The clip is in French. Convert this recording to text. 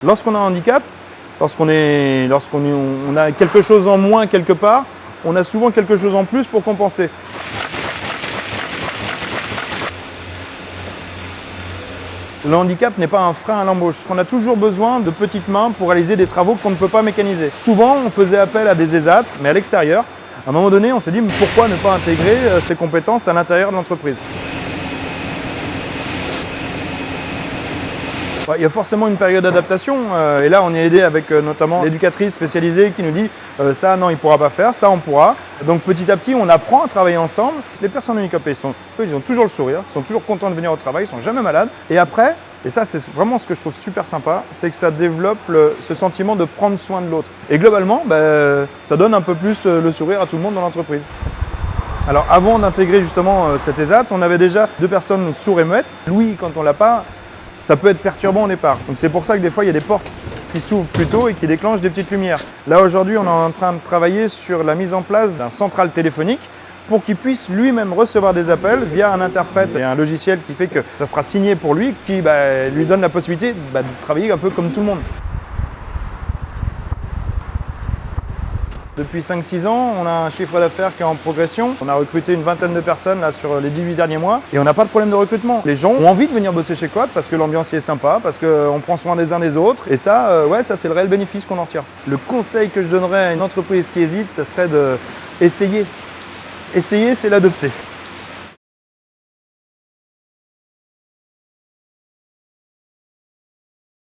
Lorsqu'on a un handicap, lorsqu'on a quelque chose en moins quelque part, on a souvent quelque chose en plus pour compenser. Le handicap n'est pas un frein à l'embauche. On a toujours besoin de petites mains pour réaliser des travaux qu'on ne peut pas mécaniser. Souvent, on faisait appel à des ESAT, mais à l'extérieur. À un moment donné, on s'est dit mais pourquoi ne pas intégrer ces compétences à l'intérieur de l'entreprise? Il y a forcément une période d'adaptation et là on est aidé avec notamment l'éducatrice spécialisée qui nous dit ça non il ne pourra pas faire, ça on pourra. Donc petit à petit on apprend à travailler ensemble. Les personnes handicapées ils ont toujours le sourire, ils sont toujours contents de venir au travail, ils ne sont jamais malades. Et après, et ça c'est vraiment ce que je trouve super sympa, c'est que ça développe ce sentiment de prendre soin de l'autre. Et globalement, ça donne un peu plus le sourire à tout le monde dans l'entreprise. Alors avant d'intégrer justement cet ESAT, on avait déjà 2 personnes sourdes et muettes. Louis, quand on l'a pas, ça peut être perturbant au départ. Donc c'est pour ça que des fois il y a des portes qui s'ouvrent plus tôt et qui déclenchent des petites lumières. Là aujourd'hui on est en train de travailler sur la mise en place d'un central téléphonique pour qu'il puisse lui-même recevoir des appels via un interprète et un logiciel qui fait que ça sera signé pour lui, ce qui lui donne la possibilité de travailler un peu comme tout le monde. Depuis 5-6 ans, on a un chiffre d'affaires qui est en progression. On a recruté une vingtaine de personnes là, sur les 18 derniers mois et on n'a pas de problème de recrutement. Les gens ont envie de venir bosser chez Coop parce que l'ambiance y est sympa, parce qu'on prend soin des uns des autres et ça, ça c'est le réel bénéfice qu'on en retire. Le conseil que je donnerais à une entreprise qui hésite, ce serait d'essayer. Essayer, c'est l'adopter.